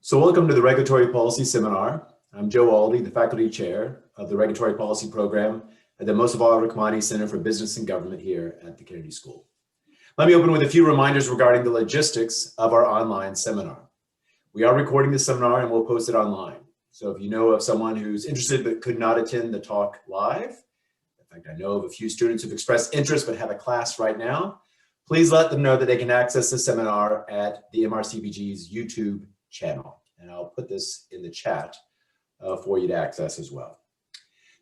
So welcome to the Regulatory Policy Seminar. I'm Joe Aldy, the Faculty Chair of the Regulatory Policy Program at the Mosavah Rahmani Center for Business and Government here at the Kennedy School. Let me open with a few reminders regarding the logistics of our online seminar. We are recording the seminar and we'll post it online. So if you know of someone who's interested but could not attend the talk live, in fact, I know of a few students who've expressed interest but have a class right now, please let them know that they can access the seminar at the MRCPG's YouTube channel. And I'll put this in the chat for you to access as well.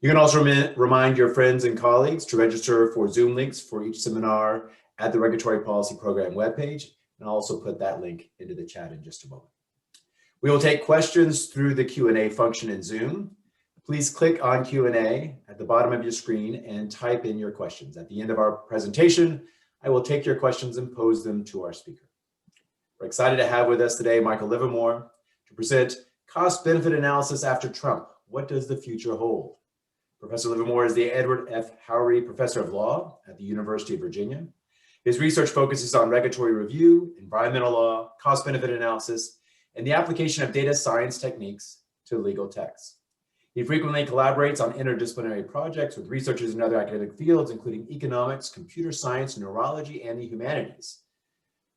You can also remind your friends and colleagues to register for Zoom links for each seminar at the Regulatory Policy Program webpage, and I'll also put that link into the chat in just a moment. We will take questions through the Q&A function in Zoom. Please click on Q&A at the bottom of your screen and type in your questions. At the end of our presentation, I will take your questions and pose them to our speaker. We're excited to have with us today Michael Livermore to present Cost-Benefit Analysis After Trump. What does the future hold? Professor Livermore is the Edward F. Howrey Professor of Law at the University of Virginia. His research focuses on regulatory review, environmental law, cost-benefit analysis, and the application of data science techniques to legal texts. He frequently collaborates on interdisciplinary projects with researchers in other academic fields, including economics, computer science, neurology, and the humanities.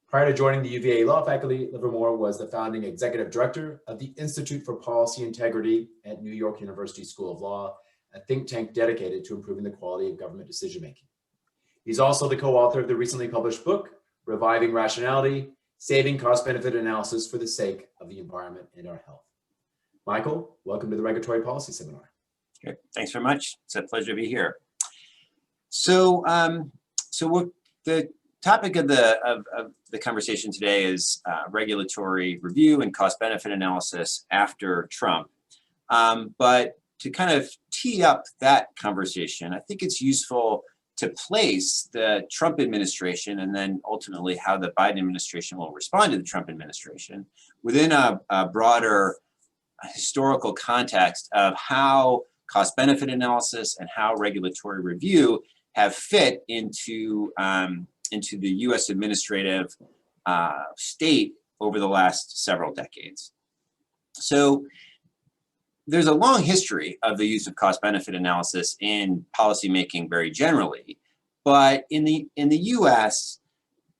Prior to joining the UVA law faculty, Livermore was the founding executive director of the Institute for Policy Integrity at New York University School of Law, a think tank dedicated to improving the quality of government decision-making. He's also the co-author of the recently published book, Reviving Rationality, Saving Cost-Benefit Analysis for the Sake of the Environment and Our Health. Michael, welcome to the Regulatory Policy Seminar. Okay, thanks very much. It's a pleasure to be here. So, the topic of the conversation today is regulatory review and cost-benefit analysis after Trump. But to kind of tee up that conversation, I think it's useful to place the Trump administration and then ultimately how the Biden administration will respond to the Trump administration within a broader historical context of how cost-benefit analysis and how regulatory review have fit into the U.S. administrative state over the last several decades. So there's a long history of the use of cost-benefit analysis in policymaking very generally, but in the U.S.,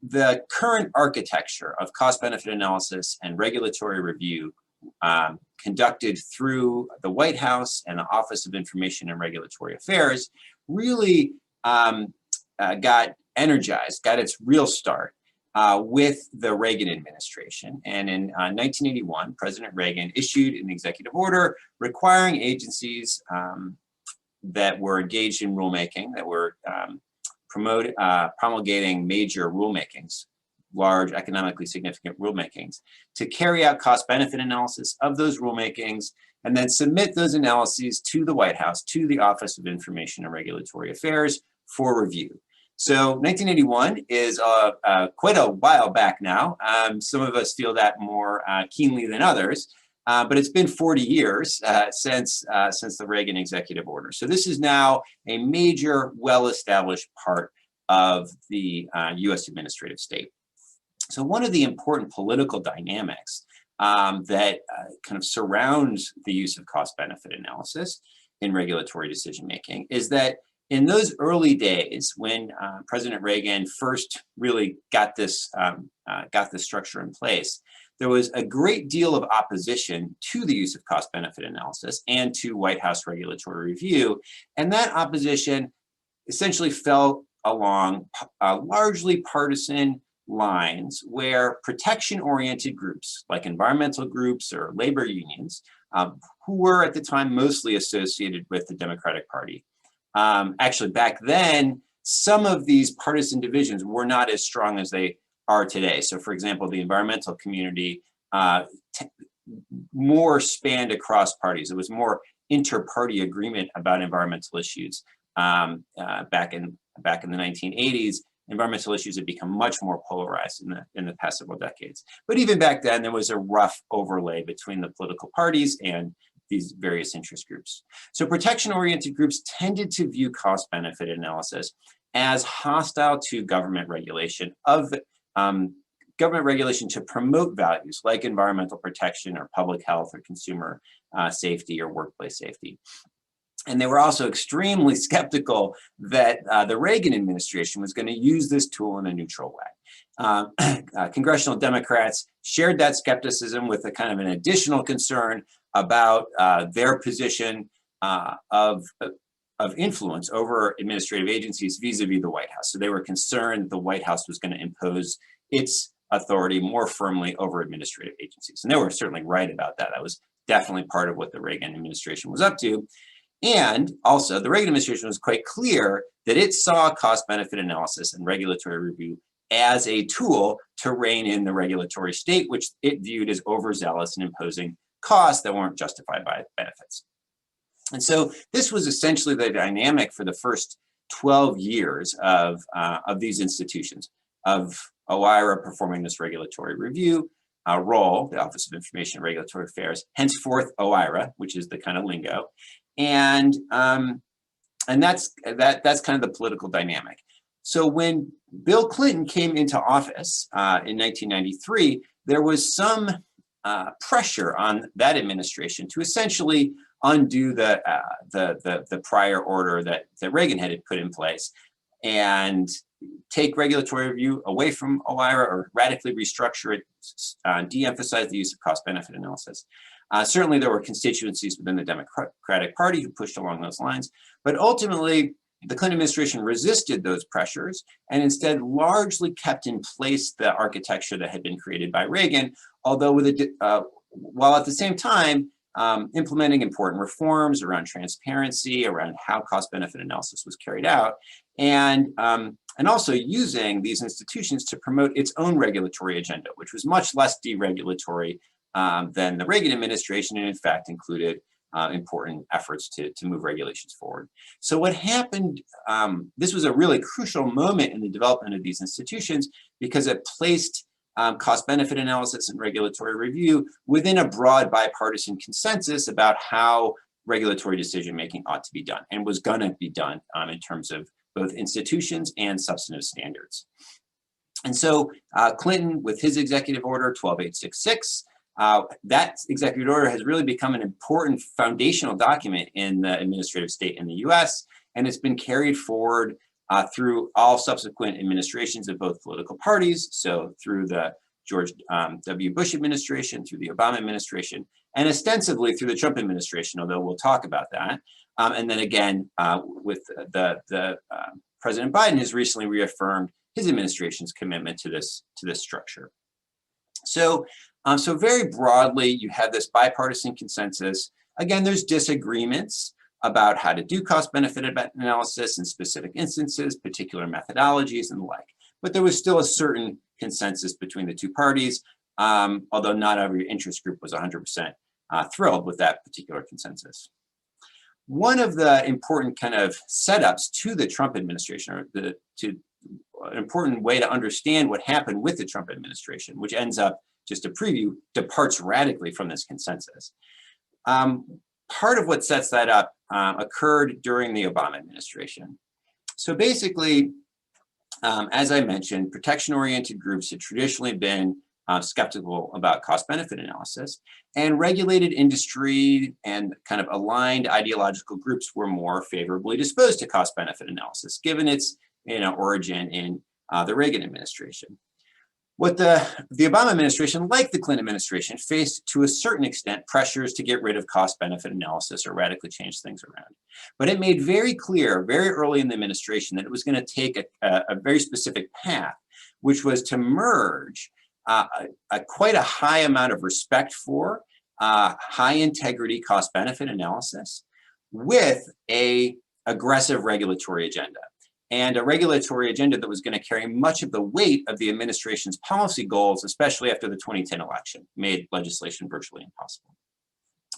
the current architecture of cost-benefit analysis and regulatory review conducted through the White House and the Office of Information and Regulatory Affairs really got energized, got its real start with the Reagan administration. And in 1981, President Reagan issued an executive order requiring agencies that were engaged in rulemaking, that were promulgating major rulemakings, large economically significant rulemakings, to carry out cost-benefit analysis of those rulemakings and then submit those analyses to the White House, to the Office of Information and Regulatory Affairs for review. So 1981 is quite a while back now. Some of us feel that more keenly than others, but it's been 40 years since the Reagan executive order. So this is now a major, well-established part of the U.S. administrative state. So one of the important political dynamics that kind of surrounds the use of cost-benefit analysis in regulatory decision-making is that in those early days, when President Reagan first really got this structure in place, there was a great deal of opposition to the use of cost-benefit analysis and to White House regulatory review, and that opposition essentially fell along largely partisan lines where protection-oriented groups like environmental groups or labor unions, who were at the time mostly associated with the Democratic Party. Actually, back then, some of these partisan divisions were not as strong as they are today. So, for example, the environmental community more spanned across parties. It was more inter-party agreement about environmental issues. Back in the 1980s, environmental issues had become much more polarized in the past several decades. But even back then, there was a rough overlay between the political parties and these various interest groups. So protection-oriented groups tended to view cost-benefit analysis as hostile to government regulation of government regulation to promote values like environmental protection or public health or consumer safety or workplace safety. And they were also extremely skeptical that the Reagan administration was going to use this tool in a neutral way. Congressional Democrats shared that skepticism with a kind of an additional concern about their position of influence over administrative agencies vis-a-vis the White House. So they were concerned that the White House was going to impose its authority more firmly over administrative agencies. And they were certainly right about that. That was definitely part of what the Reagan administration was up to. And also, the Reagan administration was quite clear that it saw cost-benefit analysis and regulatory review as a tool to rein in the regulatory state, which it viewed as overzealous in imposing costs that weren't justified by benefits. And so this was essentially the dynamic for the first 12 years of these institutions, of OIRA performing this regulatory review role, the Office of Information and Regulatory Affairs, henceforth OIRA, which is the kind of lingo. And that's kind of the political dynamic. So when Bill Clinton came into office in 1993, there was some pressure on that administration to essentially undo the prior order that Reagan had put in place and take regulatory review away from OIRA or radically restructure it, de-emphasize the use of cost-benefit analysis. Certainly there were constituencies within the Democratic Party who pushed along those lines, but ultimately the Clinton administration resisted those pressures and instead largely kept in place the architecture that had been created by Reagan, although while at the same time implementing important reforms around transparency, around how cost-benefit analysis was carried out, and also using these institutions to promote its own regulatory agenda, which was much less deregulatory than the Reagan administration, and in fact included important efforts to move regulations forward. So what happened, this was a really crucial moment in the development of these institutions because it placed cost-benefit analysis and regulatory review within a broad bipartisan consensus about how regulatory decision-making ought to be done and was gonna be done in terms of both institutions and substantive standards. And so Clinton, with his executive order 12866, that executive order has really become an important foundational document in the administrative state in the US, and it's been carried forward through all subsequent administrations of both political parties, so through the George W. Bush administration, through the Obama administration, and ostensibly through the Trump administration, although we'll talk about that. And then again, with the President Biden has recently reaffirmed his administration's commitment to this structure. So very broadly, you have this bipartisan consensus. Again, there's disagreements about how to do cost-benefit analysis in specific instances, particular methodologies and the like. But there was still a certain consensus between the two parties, although not every interest group was 100% thrilled with that particular consensus. One of the important kind of setups to the Trump administration, or an important way to understand what happened with the Trump administration, which ends up, just a preview, departs radically from this consensus. Part of what sets that up occurred during the Obama administration. So basically, as I mentioned, protection-oriented groups had traditionally been skeptical about cost-benefit analysis, and regulated industry and kind of aligned ideological groups were more favorably disposed to cost-benefit analysis, given its origin in the Reagan administration. What the Obama administration, like the Clinton administration, faced to a certain extent pressures to get rid of cost-benefit analysis or radically change things around. But it made very clear very early in the administration that it was going to take a very specific path, which was to merge quite a high amount of respect for high integrity cost-benefit analysis with an aggressive regulatory agenda. And a regulatory agenda that was going to carry much of the weight of the administration's policy goals, especially after the 2010 election, made legislation virtually impossible.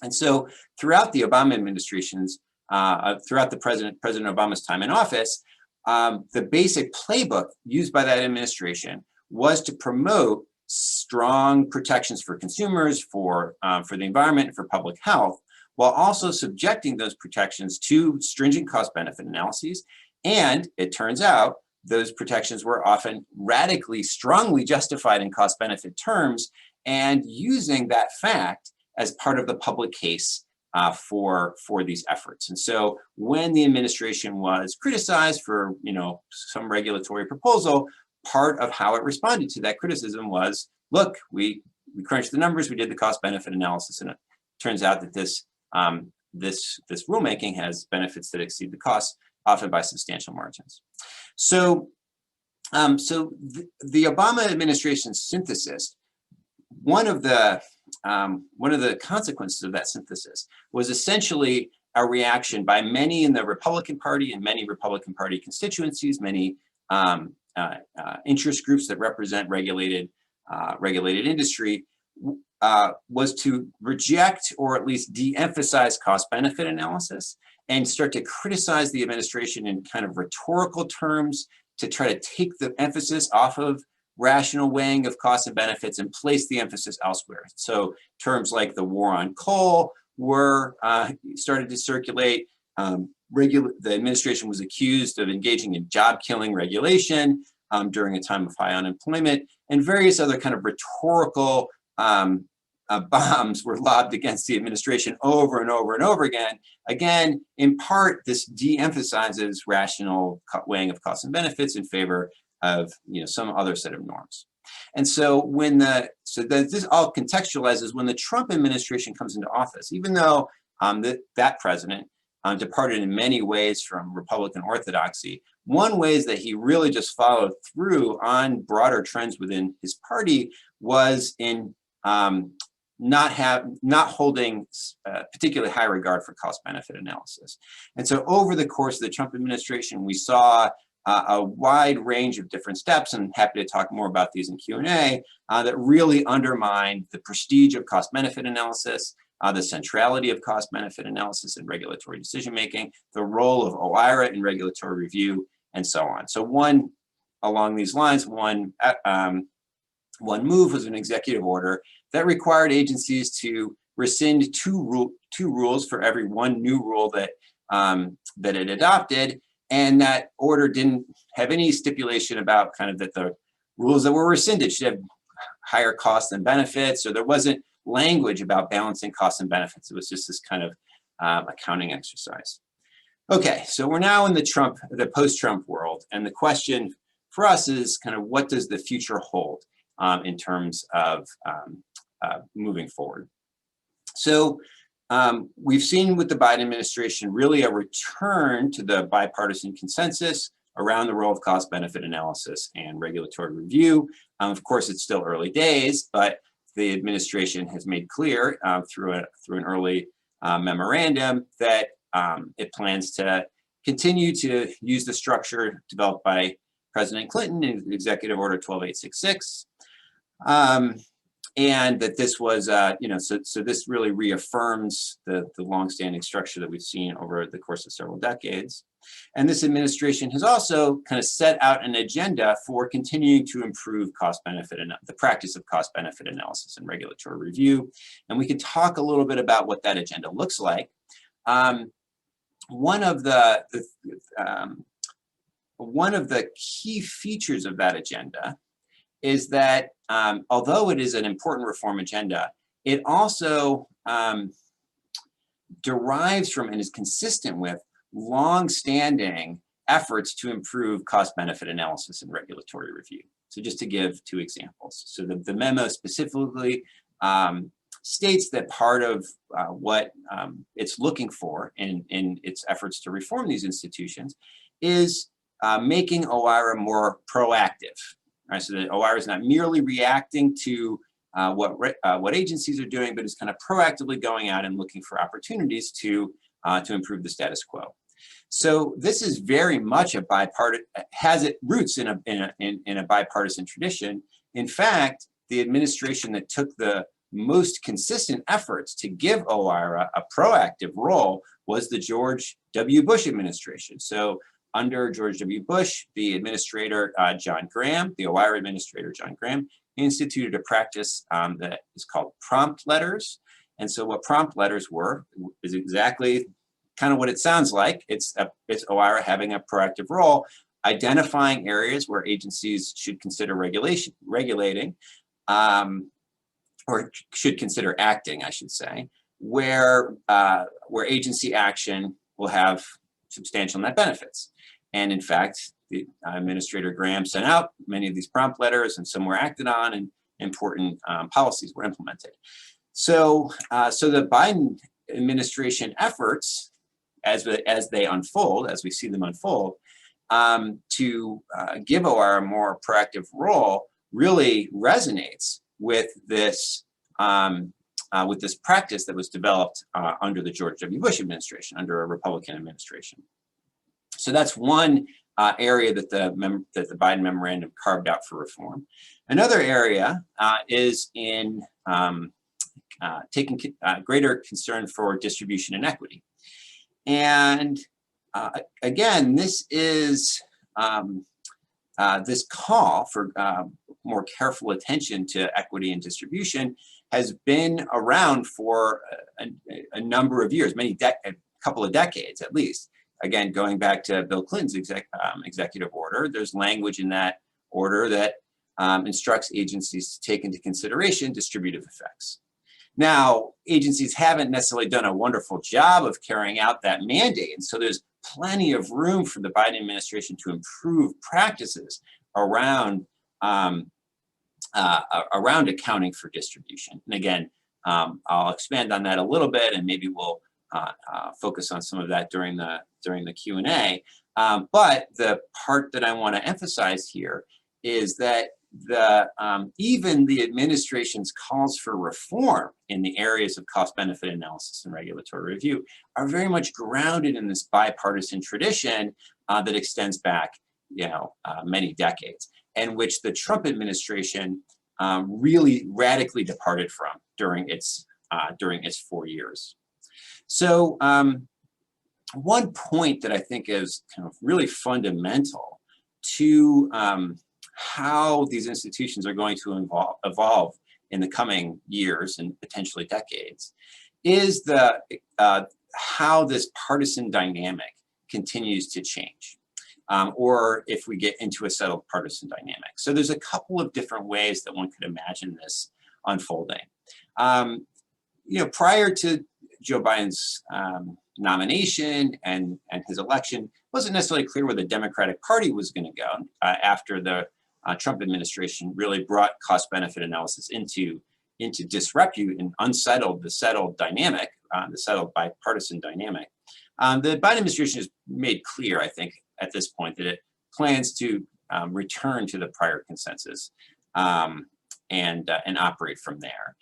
And so throughout the Obama administration's, throughout the President Obama's time in office, the basic playbook used by that administration was to promote strong protections for consumers, for the environment, and for public health, while also subjecting those protections to stringent cost-benefit analyses. And it turns out those protections were often radically, strongly justified in cost-benefit terms, and using that fact as part of the public case for these efforts. And so when the administration was criticized for, some regulatory proposal, part of how it responded to that criticism was, look, we crunched the numbers, we did the cost-benefit analysis, and it turns out that this rulemaking has benefits that exceed the costs, often by substantial margins. So, the Obama administration's synthesis, one of the consequences of that synthesis was essentially a reaction by many in the Republican Party and many Republican Party constituencies, many interest groups that represent regulated industry, was to reject or at least de-emphasize cost-benefit analysis and start to criticize the administration in kind of rhetorical terms to try to take the emphasis off of rational weighing of costs and benefits and place the emphasis elsewhere. So terms like the war on coal were started to circulate. The administration was accused of engaging in job-killing regulation during a time of high unemployment, and various other kind of rhetorical bombs were lobbed against the administration over and over and over again. Again, in part, this de-emphasizes rational weighing of costs and benefits in favor of some other set of norms. And so this all contextualizes when the Trump administration comes into office, even though that president departed in many ways from Republican orthodoxy. One way is that he really just followed through on broader trends within his party was in not holding particularly high regard for cost-benefit analysis. And so over the course of the Trump administration, we saw a wide range of different steps, and I'm happy to talk more about these in Q&A, that really undermined the prestige of cost-benefit analysis, the centrality of cost-benefit analysis in regulatory decision-making, the role of OIRA in regulatory review, and so on. So along these lines, one move was an executive order that required agencies to rescind two rules for every one new rule that it adopted, and that order didn't have any stipulation about that the rules that were rescinded should have higher costs than benefits, or there wasn't language about balancing costs and benefits. It was just this kind of accounting exercise. Okay, so we're now in the post-Trump world, and the question for us is what does the future hold in terms of moving forward? So we've seen with the Biden administration really a return to the bipartisan consensus around the role of cost-benefit analysis and regulatory review. Of course, it's still early days, but the administration has made clear through an early memorandum that it plans to continue to use the structure developed by President Clinton in Executive Order 12866. And that this was, so this really reaffirms the longstanding structure that we've seen over the course of several decades. And this administration has also set out an agenda for continuing to improve the practice of cost-benefit analysis and regulatory review. And we could talk a little bit about what that agenda looks like. One of the key features of that agenda is that although it is an important reform agenda, it also derives from and is consistent with long-standing efforts to improve cost-benefit analysis and regulatory review. So just to give two examples. So the memo specifically states that part of what it's looking for in its efforts to reform these institutions is making OIRA more proactive. Right, so that OIRA is not merely reacting to what agencies are doing, but is proactively going out and looking for opportunities to improve the status quo. So this is very much has its roots in a bipartisan tradition. In fact, the administration that took the most consistent efforts to give OIRA a proactive role was the George W. Bush administration. So under George W. Bush, the administrator, John Graham, the OIRA administrator, John Graham, instituted a practice that is called prompt letters. And so what prompt letters were is exactly what it sounds like. It's OIRA having a proactive role, identifying areas where agencies should consider regulating, or should consider acting, I should say, where agency action will have substantial net benefits. And in fact, the Administrator Graham sent out many of these prompt letters, and some were acted on, and important policies were implemented. So, the Biden administration efforts, as they unfold, as we see them unfold, to give OR a more proactive role, really resonates with this practice that was developed under the George W. Bush administration, under a Republican administration. So that's one area that the Biden memorandum carved out for reform. Another area is in taking greater concern for distribution and equity. And again, this is this call for more careful attention to equity and distribution has been around for a number of years, a couple of decades at least. Again, going back to Bill Clinton's executive order, there's language in that order that instructs agencies to take into consideration distributive effects. Now, agencies haven't necessarily done a wonderful job of carrying out that mandate, and so there's plenty of room for the Biden administration to improve practices around accounting for distribution. And again, I'll expand on that a little bit, and maybe we'll focus on some of that during the Q&A. But the part that I want to emphasize here is that even the administration's calls for reform in the areas of cost-benefit analysis and regulatory review are very much grounded in this bipartisan tradition that extends back, many decades, and which the Trump administration really radically departed from during its 4 years. So one point that I think is kind of really fundamental to how these institutions are going to evolve in the coming years and potentially decades is how this partisan dynamic continues to change, or if we get into a settled partisan dynamic. So there's a couple of different ways that one could imagine this unfolding. Prior to Joe Biden's nomination and his election, it wasn't necessarily clear where the Democratic Party was going to go after the Trump administration really brought cost-benefit analysis into disrepute and unsettled the settled dynamic, the settled bipartisan dynamic. The Biden administration has made clear, I think, at this point, that it plans to return to the prior consensus and operate from there.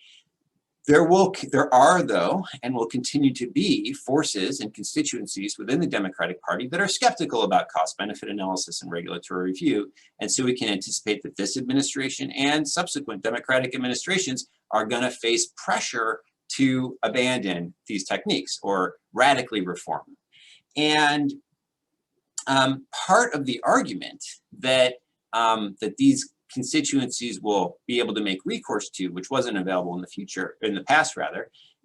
There are, though, and will continue to be forces and constituencies within the Democratic Party that are skeptical about cost-benefit analysis and regulatory review. And so we can anticipate that this administration and subsequent Democratic administrations are going to face pressure to abandon these techniques or radically reform them. And part of the argument that these constituencies will be able to make recourse to, which wasn't available in the past,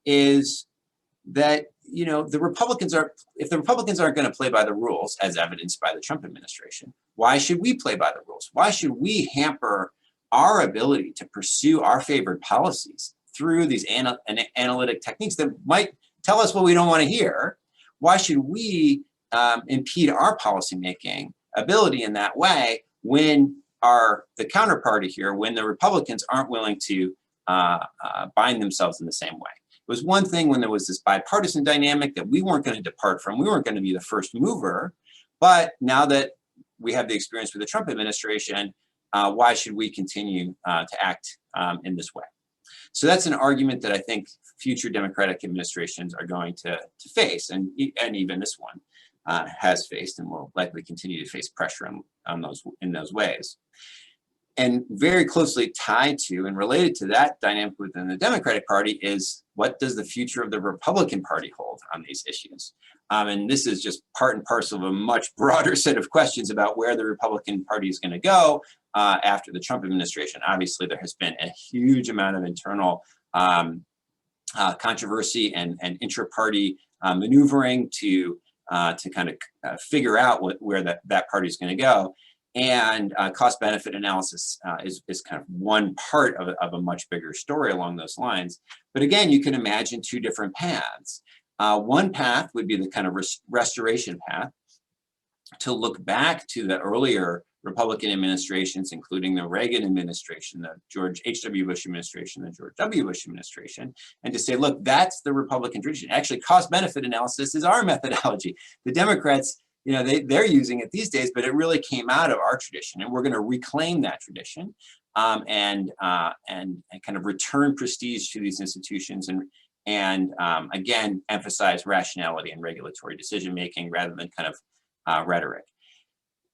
is that if the Republicans aren't going to play by the rules, as evidenced by the Trump administration, why should we play by the rules? Why should we hamper our ability to pursue our favored policies through these analytic techniques that might tell us what we don't want to hear? Why should we impede our policymaking ability in that way when the counterparty here, when the Republicans aren't willing to bind themselves in the same way? It was one thing when there was this bipartisan dynamic that we weren't going to depart from. We weren't going to be the first mover. But now that we have the experience with the Trump administration, why should we continue to act in this way? So that's an argument that I think future Democratic administrations are going to face, and even this one has faced and will likely continue to face pressure in those ways. And very closely tied to and related to that dynamic within the Democratic Party is, what does the future of the Republican Party hold on these issues? And this is just part and parcel of a much broader set of questions about where the Republican Party is going to go after the Trump administration. Obviously, there has been a huge amount of internal controversy and intra-party maneuvering to to kind of figure out where that party is going to go. And cost-benefit analysis is kind of one part of a much bigger story along those lines. But again, you can imagine two different paths. One path would be the kind of restoration path, to look back to the earlier Republican administrations, including the Reagan administration, the George H.W. Bush administration, the George W. Bush administration, and to say, look, that's the Republican tradition. Actually, cost-benefit analysis is our methodology. The Democrats, they're using it these days, but it really came out of our tradition, and we're going to reclaim that tradition and kind of return prestige to these institutions and again, emphasize rationality and regulatory decision-making rather than kind of rhetoric.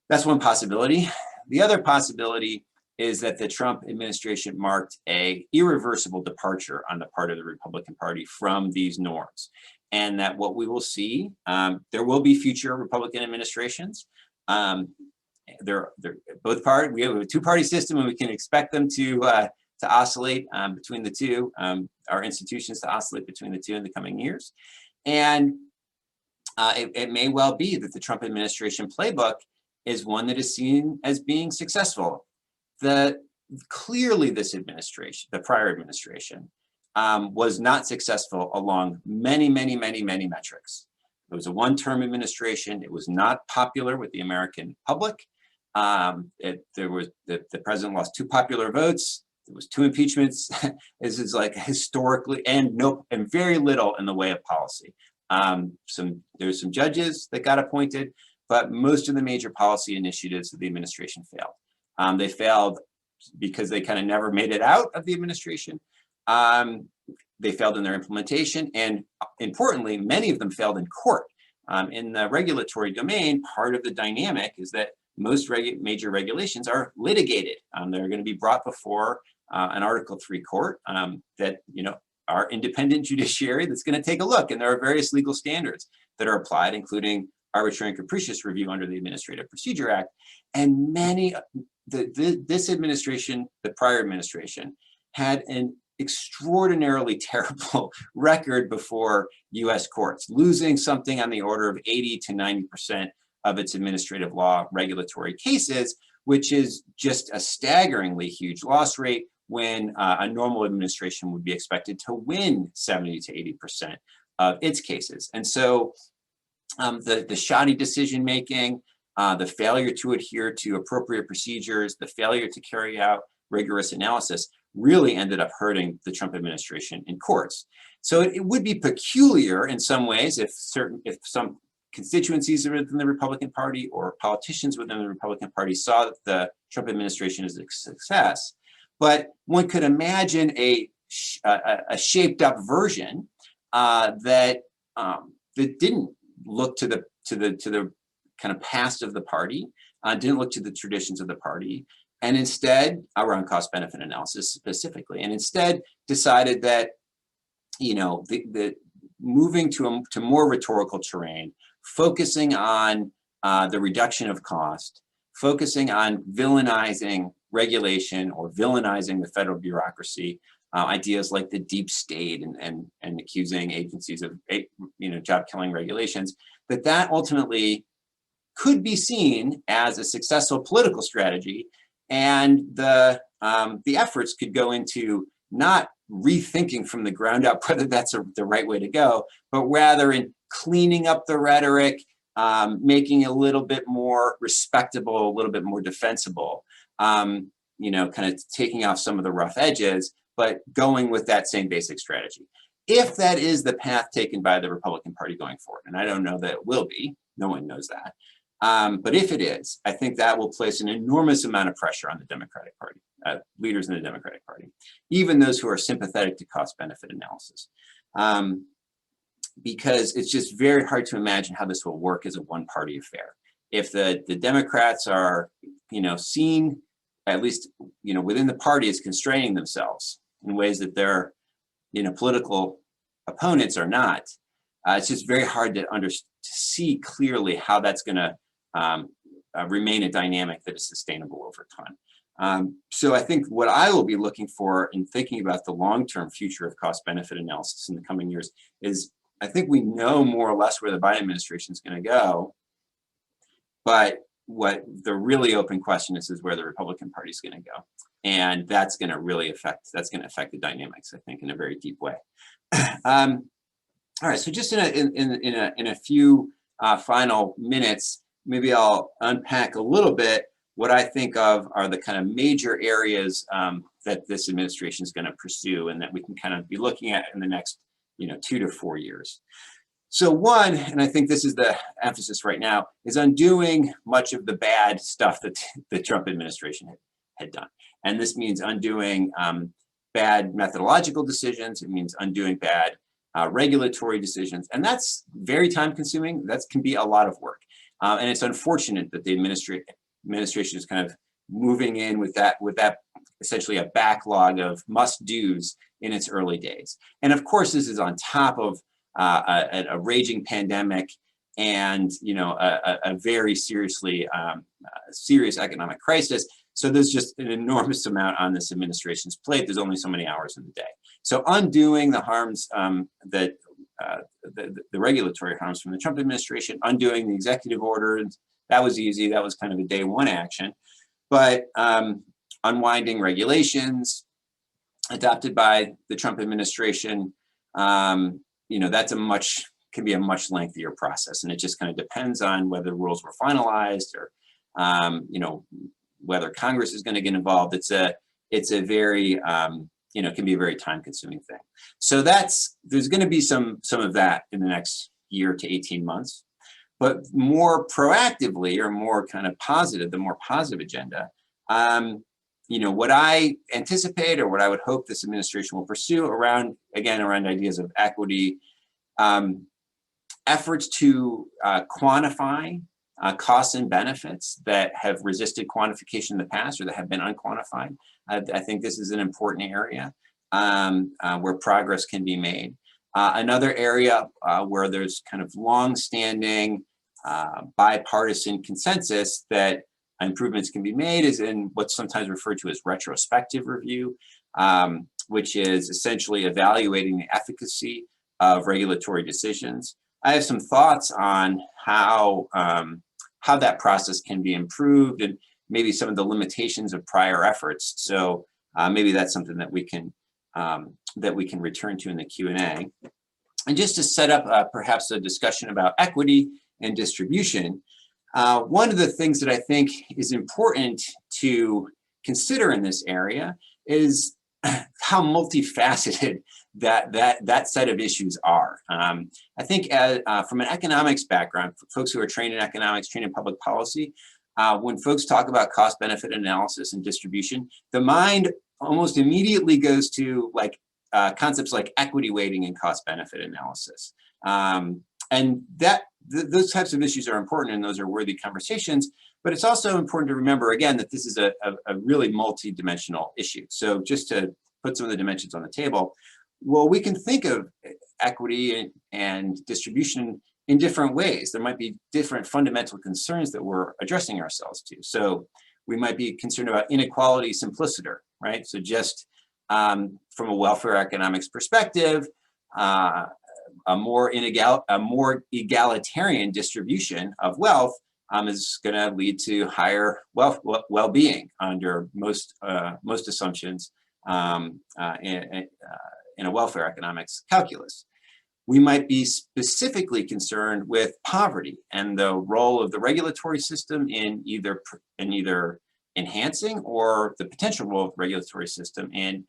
That's one possibility. The other possibility is that the Trump administration marked an irreversible departure on the part of the Republican Party from these norms. And that what we will see, there will be future Republican administrations. They're both parties. We have a two-party system, and we can expect them to oscillate between the two, our institutions to oscillate between the two in the coming years. And it may well be that the Trump administration playbook is one that is seen as being successful. Clearly this administration, the prior administration, was not successful along many metrics. It was a one-term administration. It was not popular with the American public. The president lost 2 popular votes. There was 2 impeachments. This is like historically, and very little in the way of policy. There's some judges that got appointed, but most of the major policy initiatives of the administration failed. They failed because they kind of never made it out of the administration. They failed in their implementation, and importantly, many of them failed in court. In the regulatory domain, part of the dynamic is that most major regulations are litigated. They're going to be brought before an Article 3 court that, our independent judiciary that's going to take a look. And there are various legal standards that are applied, including arbitrary and capricious review under the Administrative Procedure Act. And this administration, the prior administration, had an extraordinarily terrible record before US courts, losing something on the order of 80 to 90% of its administrative law regulatory cases, which is just a staggeringly huge loss rate when a normal administration would be expected to win 70 to 80% of its cases. And so the shoddy decision-making, the failure to adhere to appropriate procedures, the failure to carry out rigorous analysis really ended up hurting the Trump administration in courts. So it would be peculiar in some ways if some constituencies within the Republican Party or politicians within the Republican Party saw the Trump administration as a success. But one could imagine a shaped up version that didn't look to the kind of past of the party, didn't look to the traditions of the party, and instead, around cost-benefit analysis specifically, and instead decided that, the moving to more rhetorical terrain, focusing on the reduction of cost, focusing on villainizing regulation or villainizing the federal bureaucracy, ideas like the deep state and accusing agencies of job-killing regulations, that ultimately could be seen as a successful political strategy, and the efforts could go into not rethinking from the ground up whether that's the right way to go, but rather in cleaning up the rhetoric, making it a little bit more respectable, a little bit more defensible, kind of taking off some of the rough edges, but going with that same basic strategy. If that is the path taken by the Republican Party going forward, and I don't know that it will be, no one knows that, but if it is, I think that will place an enormous amount of pressure on the Democratic Party, leaders in the Democratic Party, even those who are sympathetic to cost-benefit analysis. Because it's just very hard to imagine how this will work as a one-party affair. If the Democrats are, seen, at least, within the party as constraining themselves in ways that their, political opponents are not, it's just very hard to see clearly how that's going to remain a dynamic that is sustainable over time. So I think what I will be looking for in thinking about the long-term future of cost-benefit analysis in the coming years is I think we know more or less where the Biden administration is going to go, but what the really open question is where the Republican Party is going to go. And that's going to really affect the dynamics, I think, in a very deep way. All right, so just in a few final minutes, maybe I'll unpack a little bit what I think of are the kind of major areas that this administration is going to pursue and that we can kind of be looking at in the next 2 to 4 years. So one, and I think this is the emphasis right now, is undoing much of the bad stuff that the Trump administration had done. And this means undoing bad methodological decisions. It means undoing bad regulatory decisions. And that's very time consuming. That can be a lot of work. And it's unfortunate that the administration is kind of moving in with that essentially a backlog of must-dos in its early days. And of course, this is on top of a raging pandemic and a very serious economic crisis. So there's just an enormous amount on this administration's plate. There's only so many hours in the day. So undoing the harms that the regulatory harms from the Trump administration, undoing the executive orders, that was easy. That was kind of a day one action. But unwinding regulations adopted by the Trump administration, that's can be a much lengthier process. And it just kind of depends on whether rules were finalized or, whether Congress is going to get involved. It's a very, can be a very time consuming thing. So there's going to be some of that in the next year to 18 months. But more proactively or more kind of positive, the more positive agenda, what I anticipate or what I would hope this administration will pursue around ideas of equity, efforts to quantify costs and benefits that have resisted quantification in the past or that have been unquantified. I think this is an important area where progress can be made. Another area where there's kind of long-standing bipartisan consensus that improvements can be made is in what's sometimes referred to as retrospective review, which is essentially evaluating the efficacy of regulatory decisions. I have some thoughts on how that process can be improved and maybe some of the limitations of prior efforts. So maybe that's something that we can return to in the Q&A. And just to set up perhaps a discussion about equity and distribution, one of the things that I think is important to consider in this area is how multifaceted that set of issues are. I think from an economics background, for folks who are trained in economics, trained in public policy, when folks talk about cost-benefit analysis and distribution, the mind almost immediately goes to concepts like equity weighting and cost-benefit analysis. And those types of issues are important and those are worthy conversations, but it's also important to remember, again, that this is a really multi-dimensional issue. So just to put some of the dimensions on the table, well, we can think of equity and distribution in different ways. There might be different fundamental concerns that we're addressing ourselves to. So we might be concerned about inequality simpliciter, right? So just from a welfare economics perspective, a more egalitarian distribution of wealth is going to lead to higher well-being under most assumptions in a welfare economics calculus. We might be specifically concerned with poverty and the role of the regulatory system in either enhancing or the potential role of the regulatory system in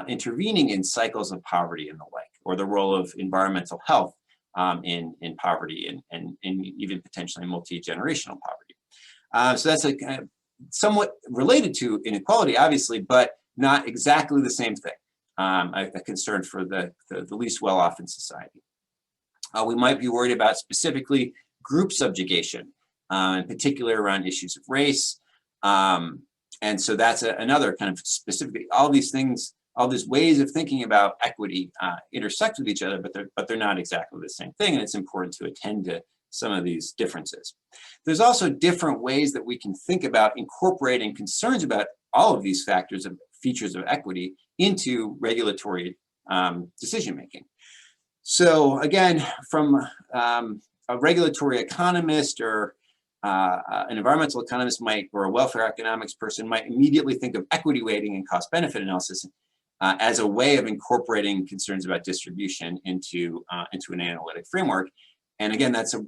intervening in cycles of poverty and the like, or the role of environmental health in poverty and even potentially multi-generational poverty. So that's somewhat related to inequality, obviously, but not exactly the same thing. A concern for the least well-off in society. We might be worried about specifically group subjugation, in particular around issues of race. And so that's another kind of specific, all these ways of thinking about equity intersect with each other, but they're not exactly the same thing. And it's important to attend to some of these differences. There's also different ways that we can think about incorporating concerns about all of these features of equity into regulatory decision-making. So again, from a regulatory economist or an environmental economist might, or a welfare economics person might immediately think of equity weighting and cost benefit analysis as a way of incorporating concerns about distribution into an analytic framework. And again, that's a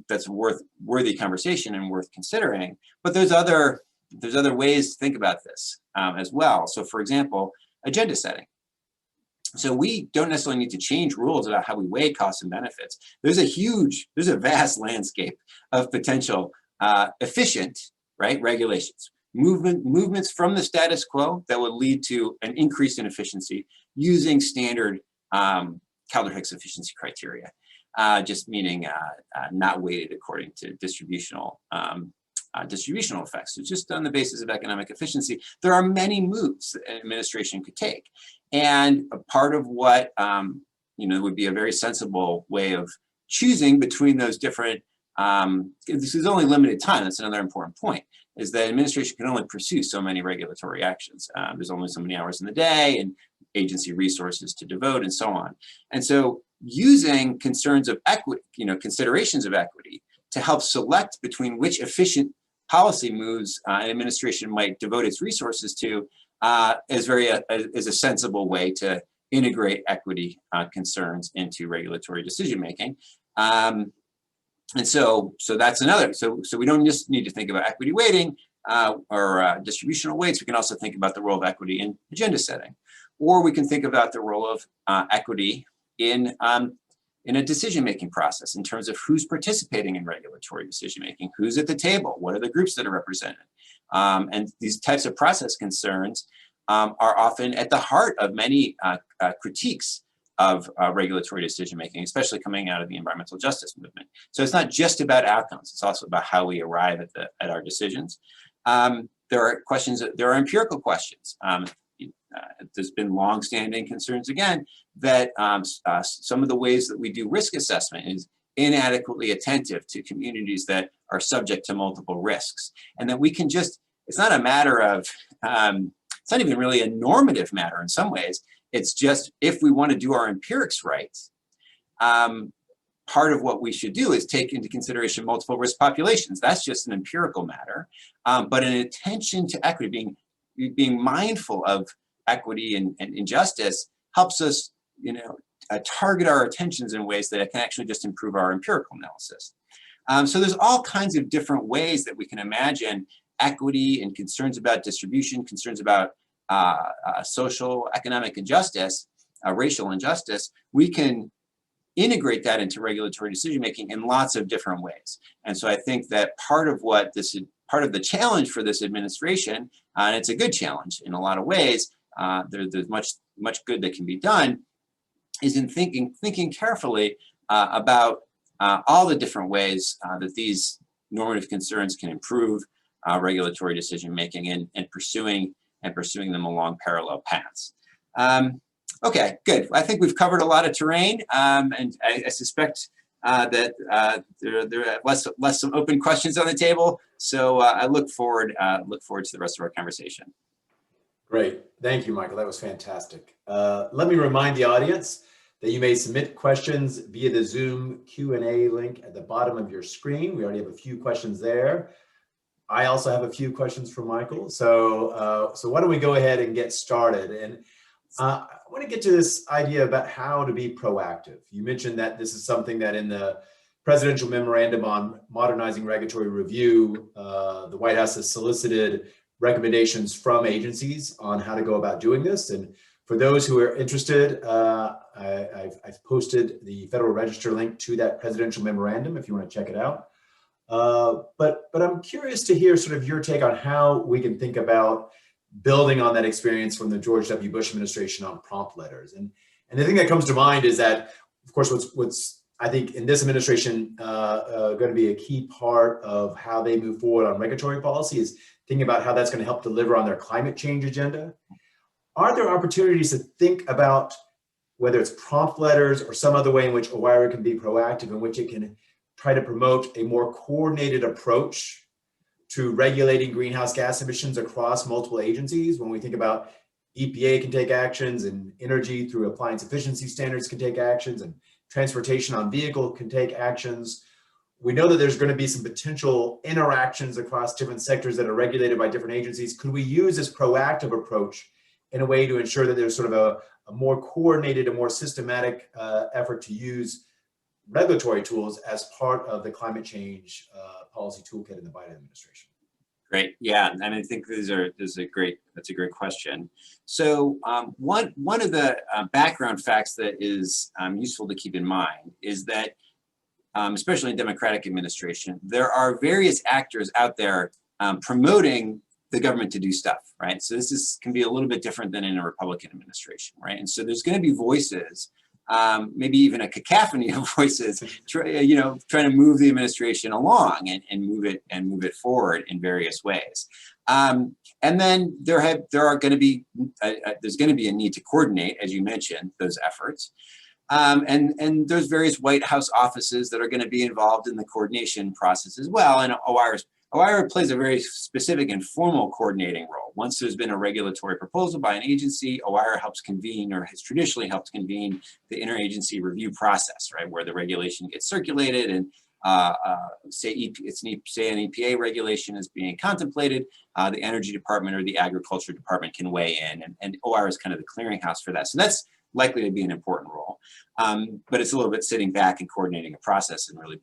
worthy conversation and worth considering. But there's other ways to think about this as well. So for example, agenda setting. So we don't necessarily need to change rules about how we weigh costs and benefits. There's a vast landscape of potential efficient, right, regulations, movements from the status quo that would lead to an increase in efficiency using standard Kaldor-Hicks efficiency criteria, just meaning not weighted according to distributional effects. So just on the basis of economic efficiency, there are many moves that an administration could take. And a part of what would be a very sensible way of choosing between those different, this is only limited time, that's another important point, is that administration can only pursue so many regulatory actions. There's only so many hours in the day and agency resources to devote and so on. And so using concerns of equity, considerations of equity to help select between which efficient policy moves an administration might devote its resources to is a sensible way to integrate equity concerns into regulatory decision making. And so that's another. So we don't just need to think about equity weighting or distributional weights. We can also think about the role of equity in agenda setting, or we can think about the role of equity in a decision-making process in terms of who's participating in regulatory decision-making, who's at the table, what are the groups that are represented. And these types of process concerns are often at the heart of many critiques of regulatory decision-making, especially coming out of the environmental justice movement. So it's not just about outcomes, it's also about how we arrive at our decisions. There are empirical questions. There's been long-standing concerns, again, that some of the ways that we do risk assessment is inadequately attentive to communities that are subject to multiple risks. And that we can just, it's not a matter of, it's not even really a normative matter in some ways. It's just, if we want to do our empirics right, part of what we should do is take into consideration multiple risk populations. That's just an empirical matter. But an attention to equity, being mindful of equity and injustice helps us, target our attentions in ways that can actually just improve our empirical analysis. So there's all kinds of different ways that we can imagine equity and concerns about distribution, concerns about social, economic injustice, racial injustice. We can integrate that into regulatory decision-making in lots of different ways. And so I think that part of the challenge for this administration, and it's a good challenge in a lot of ways, there's much good that can be done, is in thinking carefully about all the different ways that these normative concerns can improve regulatory decision-making and pursuing them along parallel paths. Okay, good. I think we've covered a lot of terrain, and I suspect that there are less some open questions on the table. So I look forward to the rest of our conversation. Great. Thank you, Michael. That was fantastic. Let me remind the audience that you may submit questions via the Zoom Q&A link at the bottom of your screen. We already have a few questions there. I also have a few questions for Michael. So why don't we go ahead and get started? And I want to get to this idea about how to be proactive. You mentioned that this is something that in the presidential memorandum on modernizing regulatory review, the White House has solicited recommendations from agencies on how to go about doing this. And for those who are interested, I've posted the Federal Register link to that presidential memorandum if you want to check it out. But I'm curious to hear sort of your take on how we can think about building on that experience from the George W. Bush administration on prompt letters. And the thing that comes to mind is that, of course, what's I think in this administration going to be a key part of how they move forward on regulatory policy is thinking about how that's going to help deliver on their climate change agenda. Are there opportunities to think about whether it's prompt letters or some other way in which OIRA can be proactive, in which it can try to promote a more coordinated approach to regulating greenhouse gas emissions across multiple agencies? When we think about EPA can take actions, and energy through appliance efficiency standards can take actions, and transportation on vehicle can take actions. We know that there's going to be some potential interactions across different sectors that are regulated by different agencies. Could we use this proactive approach in a way to ensure that there's sort of a more coordinated, a more systematic effort to use regulatory tools as part of the climate change policy toolkit in the Biden administration? Great. Yeah, and I think that's a great question. So one of the background facts that is useful to keep in mind is that, especially in Democratic administration, there are various actors out there promoting the government to do stuff, right? So this can be a little bit different than in a Republican administration, right? And so there's going to be voices, maybe even a cacophony of voices, trying to move the administration along and move it forward in various ways. And then there's going to be a need to coordinate, as you mentioned, those efforts. And there's various White House offices that are going to be involved in the coordination process as well. And OIRA plays a very specific and formal coordinating role. Once there's been a regulatory proposal by an agency, OIRA helps convene, or has traditionally helped convene, the interagency review process, right, where the regulation gets circulated and say an EPA regulation is being contemplated, the Energy Department or the Agriculture Department can weigh in, and OIRA is kind of the clearinghouse for that. So that's likely to be an important role, but it's a little bit sitting back and coordinating a process and really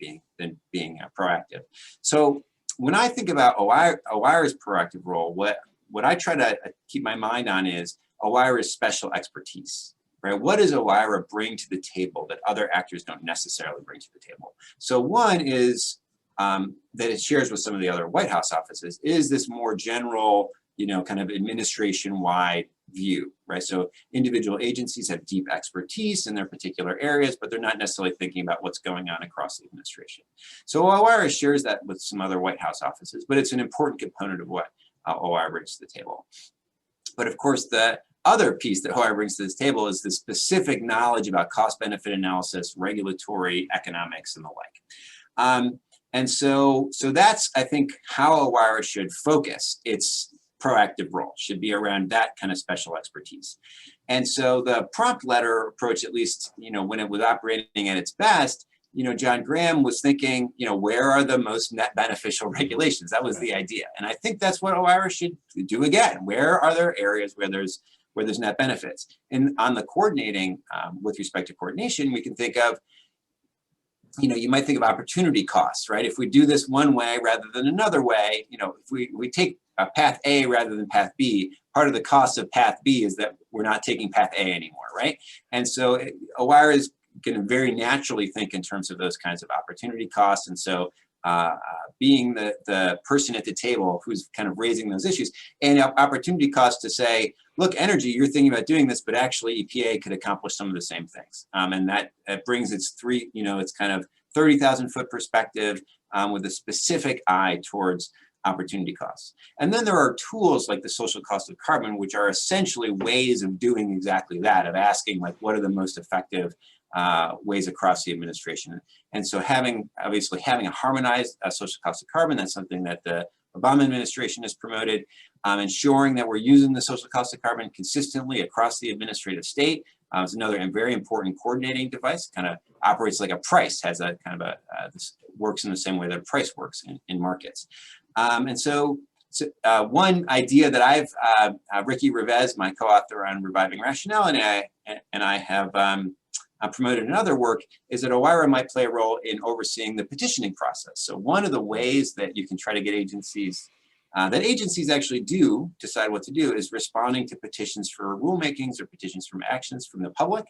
being proactive. So when I think about OIRA's proactive role, what I try to keep my mind on is OIRA's special expertise, right? What does OIRA bring to the table that other actors don't necessarily bring to the table? So one is that it shares with some of the other White House offices is this more general, kind of administration-wide view, right? So individual agencies have deep expertise in their particular areas, but they're not necessarily thinking about what's going on across the administration. So OIRA shares that with some other White House offices, but it's an important component of what OIRA brings to the table. But of course, the other piece that OIRA brings to this table is the specific knowledge about cost-benefit analysis, regulatory, economics, and the like. And so that's, I think, how OIRA should focus its proactive role, should be around that kind of special expertise. And so the prompt letter approach, at least, when it was operating at its best, John Graham was thinking, where are the most net beneficial regulations? That was the idea. And I think that's what OIRA should do again. Where are there areas where there's net benefits? And on the coordinating, with respect to coordination, we can think of, you might think of opportunity costs, right? If we do this one way rather than another way, if we take path A rather than path B, part of the cost of path B is that we're not taking path A anymore, right? And so OIRA is going to very naturally think in terms of those kinds of opportunity costs. And so being the person at the table who's kind of raising those issues, and opportunity costs to say, look, energy, you're thinking about doing this, but actually EPA could accomplish some of the same things. And that brings its kind of 30,000 foot perspective with a specific eye towards opportunity costs. And then there are tools like the social cost of carbon, which are essentially ways of doing exactly that, of asking, like, what are the most effective ways across the administration. And so having a harmonized social cost of carbon, that's something that the Obama administration has promoted, ensuring that we're using the social cost of carbon consistently across the administrative state is another and very important coordinating device. Kind of operates like a price, has a kind of this works in the same way that a price works in markets. And so one idea that I've, Ricky Revesz, my co-author on Reviving Rationale, and I have promoted in other work, is that OIRA might play a role in overseeing the petitioning process. So one of the ways that you can try to get agencies, that agencies actually do decide what to do, is responding to petitions for rulemakings or petitions from actions from the public.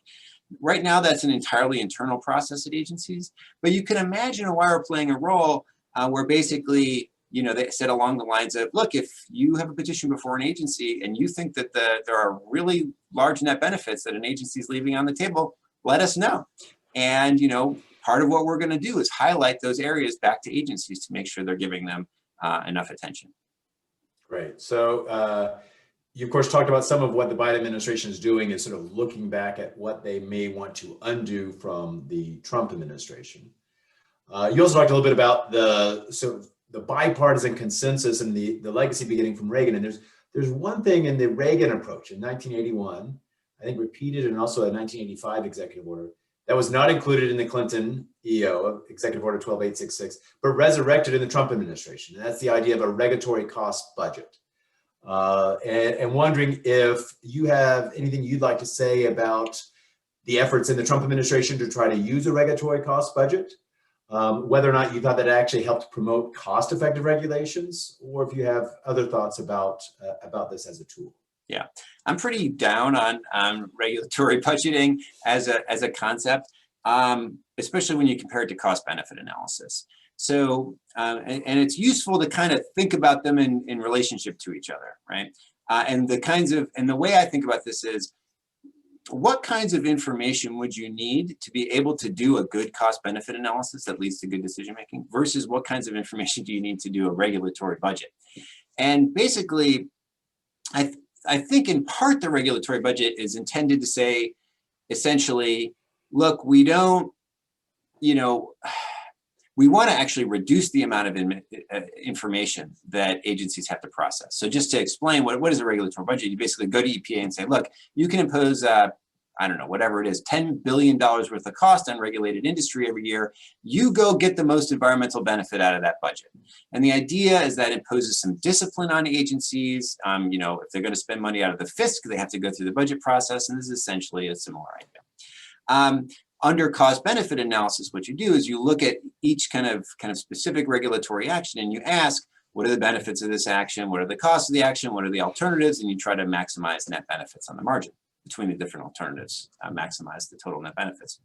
Right now, that's an entirely internal process at agencies, but you can imagine OIRA playing a role where basically, they said along the lines of, look, if you have a petition before an agency and you think that there are really large net benefits that an agency is leaving on the table, let us know. And, part of what we're going to do is highlight those areas back to agencies to make sure they're giving them enough attention. Great. So you, of course, talked about some of what the Biden administration is doing is sort of looking back at what they may want to undo from the Trump administration. You also talked a little bit about the bipartisan consensus and the legacy beginning from Reagan. And there's one thing in the Reagan approach in 1981, I think repeated, and also a 1985 executive order, that was not included in the Clinton EO, Executive Order 12866, but resurrected in the Trump administration. And that's the idea of a regulatory cost budget. And wondering if you have anything you'd like to say about the efforts in the Trump administration to try to use a regulatory cost budget, whether or not you thought that actually helped promote cost-effective regulations, or if you have other thoughts about this as a tool. Yeah, I'm pretty down on regulatory budgeting as a concept, especially when you compare it to cost-benefit analysis. So, and it's useful to kind of think about them in relationship to each other, right? And the way I think about this is, what kinds of information would you need to be able to do a good cost-benefit analysis that leads to good decision-making versus what kinds of information do you need to do a regulatory budget? And basically, I think in part the regulatory budget is intended to say, essentially, look, we don't, we want to actually reduce the amount of information that agencies have to process. So just to explain what is a regulatory budget, you basically go to EPA and say, look, you can impose, I don't know, whatever it is, $10 billion worth of cost on regulated industry every year. You go get the most environmental benefit out of that budget. And the idea is that it imposes some discipline on agencies. If they're going to spend money out of the fisc, they have to go through the budget process. And this is essentially a similar idea. Under cost-benefit analysis, what you do is you look at each kind of specific regulatory action and you ask, what are the benefits of this action? What are the costs of the action? What are the alternatives? And you try to maximize net benefits on the margin between the different alternatives, maximize the total net benefits.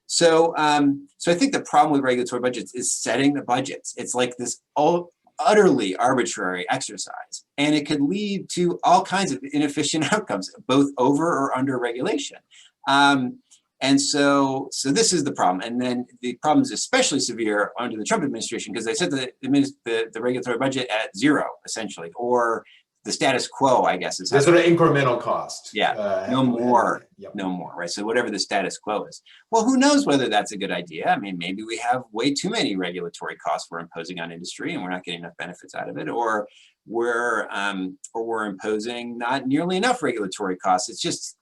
So I think the problem with regulatory budgets is setting the budgets. It's like this utterly arbitrary exercise, and it could lead to all kinds of inefficient outcomes, both over or under regulation. And so this is the problem. And then the problem is especially severe under the Trump administration because they set the regulatory budget at zero, essentially, or the status quo, I guess. That's sort of incremental cost. Yeah, no more, right? So whatever the status quo is. Well, who knows whether that's a good idea? I mean, maybe we have way too many regulatory costs we're imposing on industry and we're not getting enough benefits out of it, or we're imposing not nearly enough regulatory costs. It's just,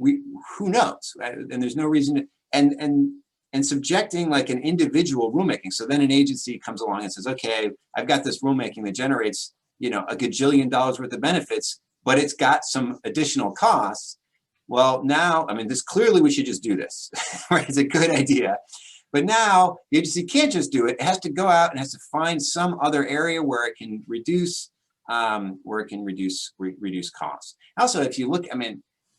who knows? Right? And there's no reason to, and subjecting like an individual rulemaking. So then an agency comes along and says, okay, I've got this rulemaking that generates, a gajillion dollars worth of benefits, but it's got some additional costs. Well, now, this clearly we should just do this, right? It's a good idea. But now the agency can't just do it. It has to go out and has to find some other area where it can reduce costs. Also, if you look,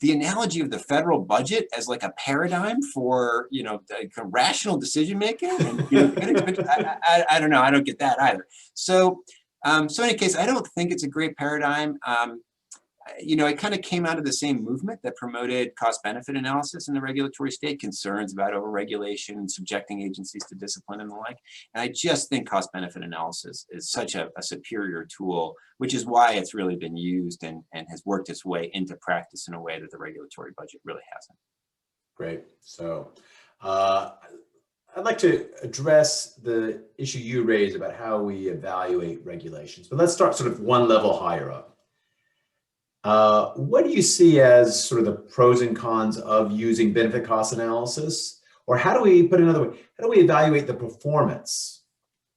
the analogy of the federal budget as like a paradigm for, like a rational decision-making, and, I don't know, I don't get that either. So in any case, I don't think it's a great paradigm. It kind of came out of the same movement that promoted cost-benefit analysis in the regulatory state, concerns about overregulation and subjecting agencies to discipline and the like. And I just think cost-benefit analysis is such a superior tool, which is why it's really been used and has worked its way into practice in a way that the regulatory budget really hasn't. Great. So I'd like to address the issue you raised about how we evaluate regulations, but let's start sort of one level higher up. What do you see as sort of the pros and cons of using benefit cost analysis? Or how do we, put it another way, how do we evaluate the performance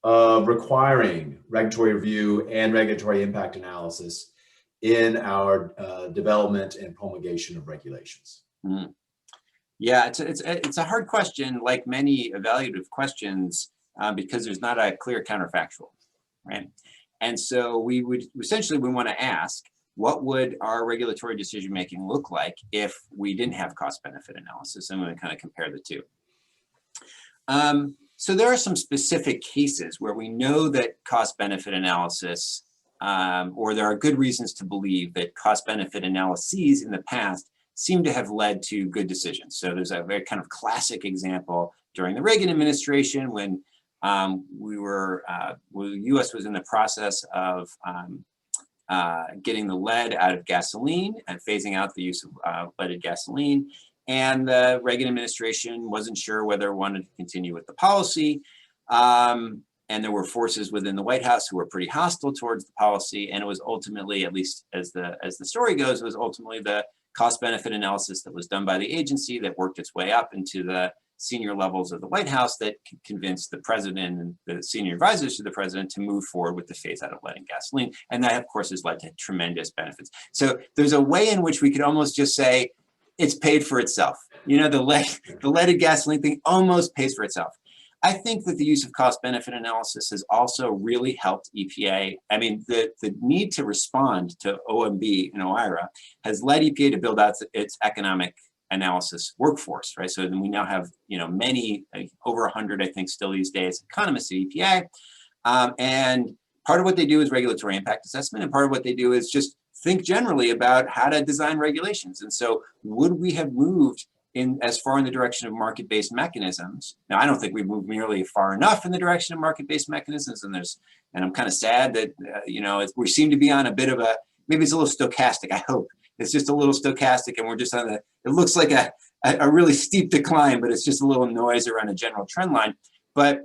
of requiring regulatory review and regulatory impact analysis in our development and promulgation of regulations? Mm. Yeah, it's a hard question, like many evaluative questions, because there's not a clear counterfactual, right? And so we want to ask, what would our regulatory decision-making look like if we didn't have cost-benefit analysis? And we kind of compare the two. So there are some specific cases where we know that cost-benefit analysis, or there are good reasons to believe that cost-benefit analyses in the past seem to have led to good decisions. So there's a very kind of classic example during the Reagan administration when the U.S. was in the process of getting the lead out of gasoline and phasing out the use of leaded gasoline. And the Reagan administration wasn't sure whether it wanted to continue with the policy. And there were forces within the White House who were pretty hostile towards the policy. And it was ultimately, at least as the story goes, it was ultimately the cost-benefit analysis that was done by the agency that worked its way up into the senior levels of the White House that convinced the president and the senior advisors to the president to move forward with the phase out of lead and gasoline. And that, of course, has led to tremendous benefits. So there's a way in which we could almost just say it's paid for itself. You know, the lead and gasoline thing almost pays for itself. I think that the use of cost-benefit analysis has also really helped EPA. I mean, the need to respond to OMB and OIRA has led EPA to build out its economic analysis workforce, right? So then we now have, you know, many, over 100, I think, still these days, economists at EPA. And part of what they do is regulatory impact assessment, and part of what they do is just think generally about how to design regulations. And so would we have moved in as far in the direction of market-based mechanisms? Now, I don't think we've moved nearly far enough in the direction of market-based mechanisms, and I'm kind of sad that, you know, we seem to be on a bit of a, maybe it's a little stochastic, I hope. It's just a little stochastic, and we're just on it looks like a really steep decline, but it's just a little noise around a general trend line. But,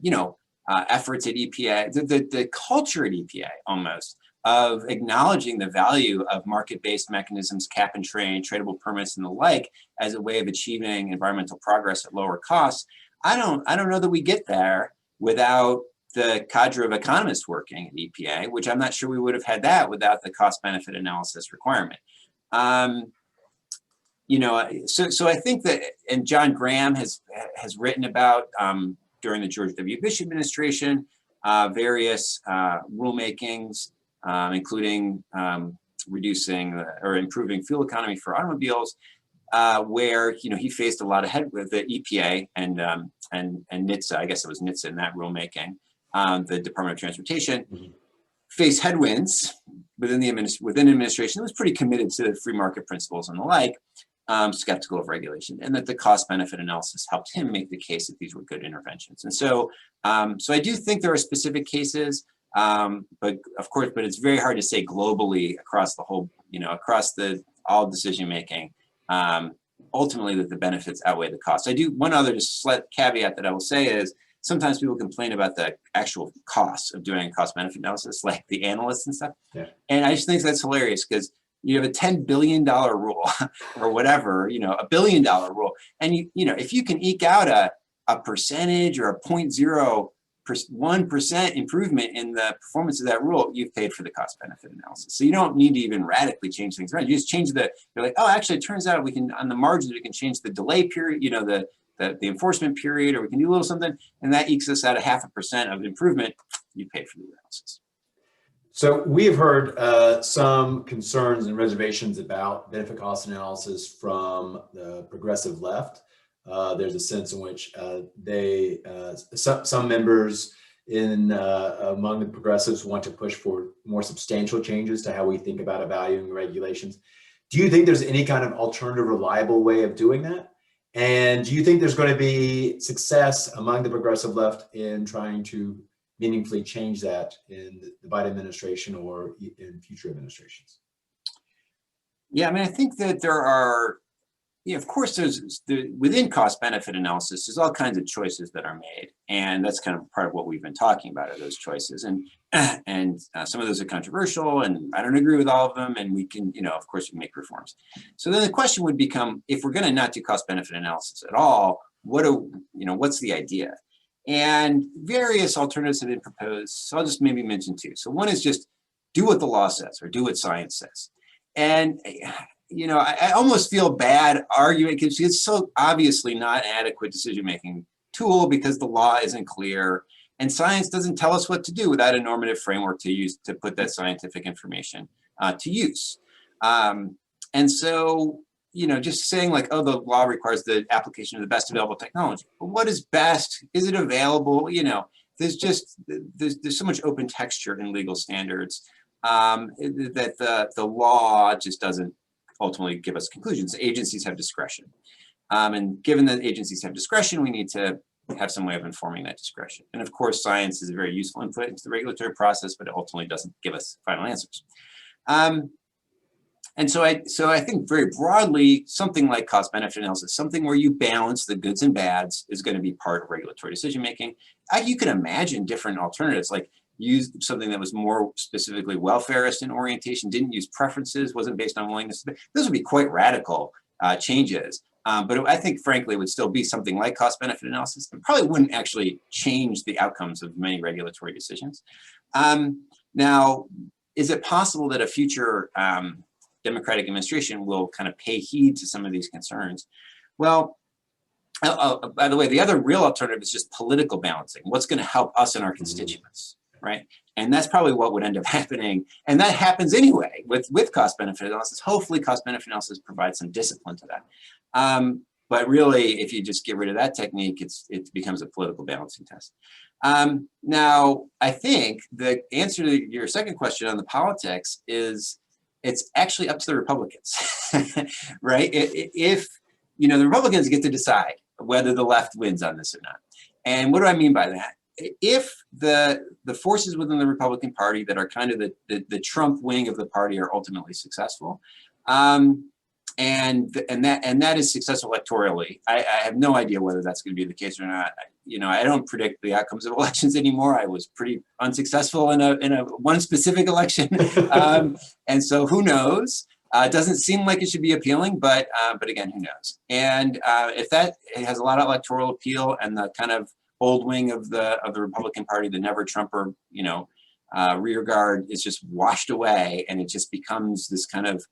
you know, efforts at EPA, the culture at EPA almost of acknowledging the value of market-based mechanisms, cap and trade, tradable permits, and the like as a way of achieving environmental progress at lower costs. I don't know that we get there without the cadre of economists working at EPA, which I'm not sure we would have had that without the cost-benefit analysis requirement. You know, so I think that, and John Graham has written about during the George W. Bush administration various rulemakings, including reducing or improving fuel economy for automobiles, where, you know, he faced a lot of head with the EPA and NHTSA. I guess it was NHTSA in that rulemaking. The Department of Transportation faced headwinds within the administration that was pretty committed to free market principles and the like, skeptical of regulation, and that the cost-benefit analysis helped him make the case that these were good interventions. And so, so I do think there are specific cases, but of course, but it's very hard to say globally across the whole, you know, across all decision making. Ultimately, that the benefits outweigh the costs. I do one other just slight caveat that I will say is, sometimes people complain about the actual costs of doing cost-benefit analysis, like the analysts and stuff. Yeah. And I just think that's hilarious because you have a $10 billion rule or whatever, you know, $1 billion rule. And you know, if you can eke out a percentage or a 0.01% improvement in the performance of that rule, you've paid for the cost-benefit analysis. So you don't need to even radically change things around. You just change you're like, oh, actually, it turns out we can, on the margins, we can change the delay period, you know, the enforcement period, or we can do a little something, and that ekes us out 0.5% of improvement. You pay for the analysis. So we have heard some concerns and reservations about benefit cost analysis from the progressive left. There's a sense in which some members among the progressives want to push for more substantial changes to how we think about evaluating regulations. Do you think there's any kind of alternative, reliable way of doing that? And do you think there's going to be success among the progressive left in trying to meaningfully change that in the Biden administration or in future administrations? Yeah, I mean, I think that there are, of course, within cost-benefit analysis, there's all kinds of choices that are made. And that's kind of part of what we've been talking about, are those choices. And some of those are controversial, and I don't agree with all of them. And we can, of course, we make reforms. So then the question would become, if we're going to not do cost-benefit analysis at all, what's the idea? And various alternatives have been proposed. So I'll just maybe mention two. So one is just do what the law says, or do what science says. And I almost feel bad arguing because it's so obviously not an adequate decision-making tool because the law isn't clear and science doesn't tell us what to do without a normative framework to use to put that scientific information to use. And so, just saying like, oh, the law requires the application of the best available technology. But what is best? Is it available? There's so much open texture in legal standards that the law just doesn't ultimately give us conclusions. Agencies have discretion. And given that agencies have discretion, we need to have some way of informing that discretion. And of course, science is a very useful input into the regulatory process, but it ultimately doesn't give us final answers. And so I think very broadly, something like cost-benefit analysis, something where you balance the goods and bads, is going to be part of regulatory decision-making. You can imagine different alternatives, like used something that was more specifically welfarist in orientation, didn't use preferences, wasn't based on willingness. Those would be quite radical changes. But I think, frankly, it would still be something like cost-benefit analysis. It probably wouldn't actually change the outcomes of many regulatory decisions. Now, is it possible that a future Democratic administration will kind of pay heed to some of these concerns? Well, by the way, the other real alternative is just political balancing. What's going to help us and our constituents, right? And that's probably what would end up happening. And that happens anyway with cost-benefit analysis. Hopefully, cost-benefit analysis provides some discipline to that. But really, if you just get rid of that technique, it becomes a political balancing test. Now, I think the answer to your second question on the politics is it's actually up to the Republicans, right? If, you know, the Republicans get to decide whether the left wins on this or not. And what do I mean by that? If the forces within the Republican Party that are kind of the Trump wing of the party are ultimately successful, and that is successful electorally, I have no idea whether that's going to be the case or not. You know, I don't predict the outcomes of elections anymore. I was pretty unsuccessful in a one specific election, and so who knows? It doesn't seem like it should be appealing, but again, who knows? And if that has a lot of electoral appeal, and the kind of old wing of the Republican Party, the never Trumper, you know, rear guard is just washed away, and it just becomes this kind of,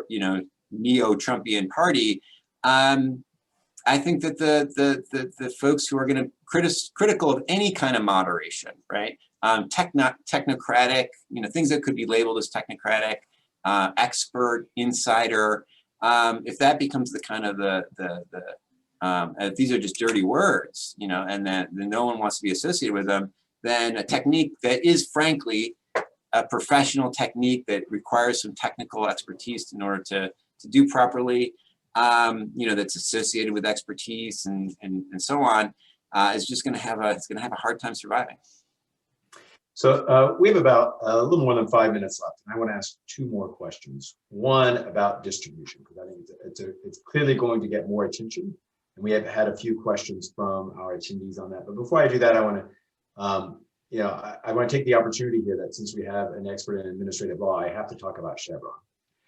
you know, neo-Trumpian party. I think that the folks who are going to critical of any kind of moderation, right? Technocratic, you know, things that could be labeled as technocratic, expert, insider. If that becomes the kind of if these are just dirty words, you know, and that no one wants to be associated with them, then a technique that is frankly a professional technique that requires some technical expertise in order to do properly, you know, that's associated with expertise and so on, is just going to have a hard time surviving. So we have about a little more than 5 minutes left, and I want to ask two more questions. One about distribution, because I think it's clearly going to get more attention, and we have had a few questions from our attendees on that. But before I do that, I want to, you know, I want to take the opportunity here that since we have an expert in administrative law, I have to talk about Chevron.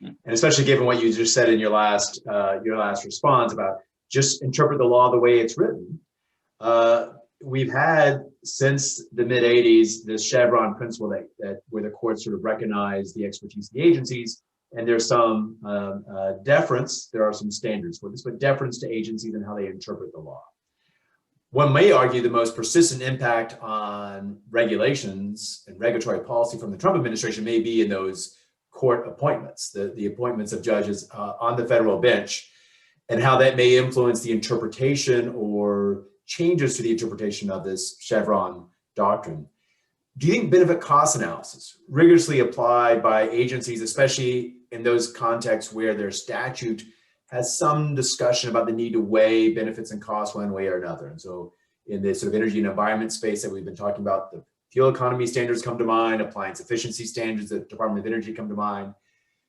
And especially given what you just said in your last response about just interpret the law the way it's written. We've had since the mid 80s this Chevron principle that where the courts sort of recognize the expertise of the agencies, and there's some deference. There are some standards for this, but deference to agencies and how they interpret the law. One may argue the most persistent impact on regulations and regulatory policy from the Trump administration may be in those court appointments, the appointments of judges on the federal bench, and how that may influence the interpretation or changes to the interpretation of this Chevron doctrine. Do you think benefit cost analysis, rigorously applied by agencies, especially in those contexts where their statute has some discussion about the need to weigh benefits and costs one way or another? And so in this sort of energy and environment space that we've been talking about, the fuel economy standards come to mind, appliance efficiency standards at the Department of Energy come to mind.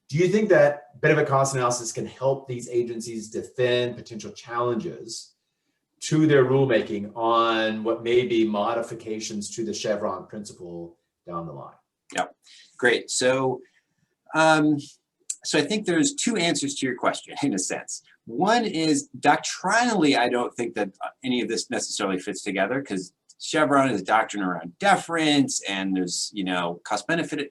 Do you think that benefit cost analysis can help these agencies defend potential challenges to their rulemaking on what may be modifications to the Chevron principle down the line? Yeah, great. So, so I think there's two answers to your question in a sense. One is doctrinally, I don't think that any of this necessarily fits together, because Chevron is a doctrine around deference, and there's, you know, cost benefit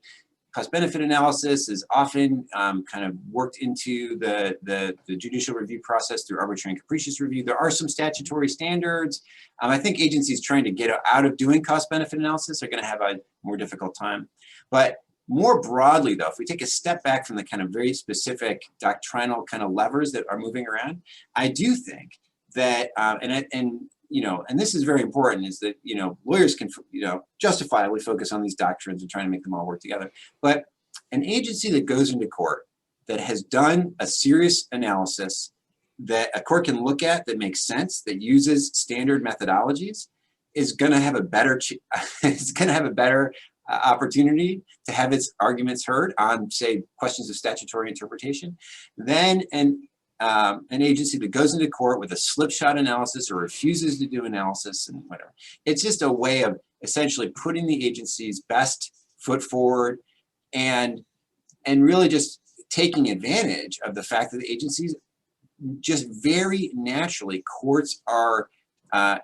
analysis is often kind of worked into the judicial review process through arbitrary and capricious review. There are some statutory standards. I think agencies trying to get out of doing cost benefit analysis are going to have a more difficult time. But more broadly, though, if we take a step back from the kind of very specific doctrinal kind of levers that are moving around, I do think that, you know, and this is very important, is that, you know, lawyers can, you know, justifiably focus on these doctrines and trying to make them all work together. But an agency that goes into court that has done a serious analysis that a court can look at that makes sense, that uses standard methodologies, is going to have a better, opportunity to have its arguments heard on, say, questions of statutory interpretation than an an agency that goes into court with a slipshod analysis or refuses to do analysis and whatever. It's just a way of essentially putting the agency's best foot forward and really just taking advantage of the fact that the agencies just very naturally, courts are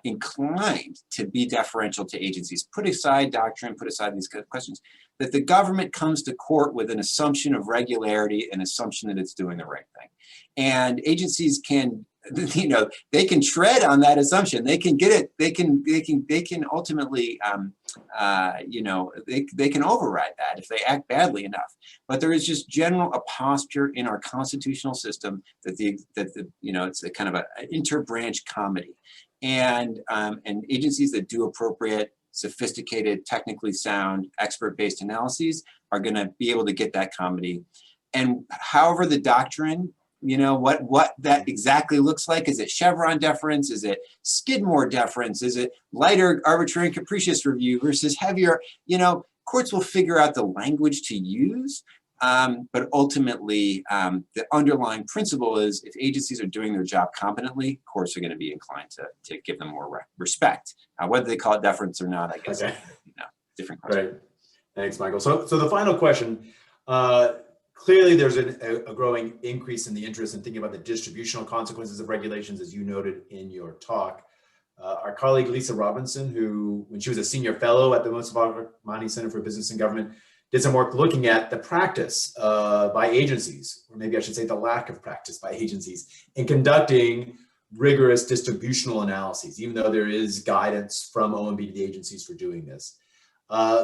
inclined to be deferential to agencies. Put aside doctrine, put aside these questions, that the government comes to court with an assumption of regularity, an assumption that it's doing the right thing. And agencies can, you know, they can tread on that assumption. They can get it. They can ultimately, you know, they can override that if they act badly enough. But there is just general a posture in our constitutional system that you know, it's a kind of an interbranch comedy, and agencies that do appropriate, sophisticated, technically sound, expert-based analyses are going to be able to get that comedy. And however the doctrine, you know, what that exactly looks like. Is it Chevron deference? Is it Skidmore deference? Is it lighter arbitrary and capricious review versus heavier? You know, courts will figure out the language to use, but ultimately the underlying principle is if agencies are doing their job competently, courts are going to be inclined to give them more respect. Whether they call it deference or not, I guess, okay. You know, different question. Right. Thanks, Michael. So the final question, clearly there's a growing increase in the interest in thinking about the distributional consequences of regulations, as you noted in your talk. Our colleague Lisa Robinson, who, when she was a senior fellow at the Mosavani Center for Business and Government, did some work looking at the practice by agencies, or maybe I should say the lack of practice by agencies, in conducting rigorous distributional analyses, even though there is guidance from OMB to the agencies for doing this.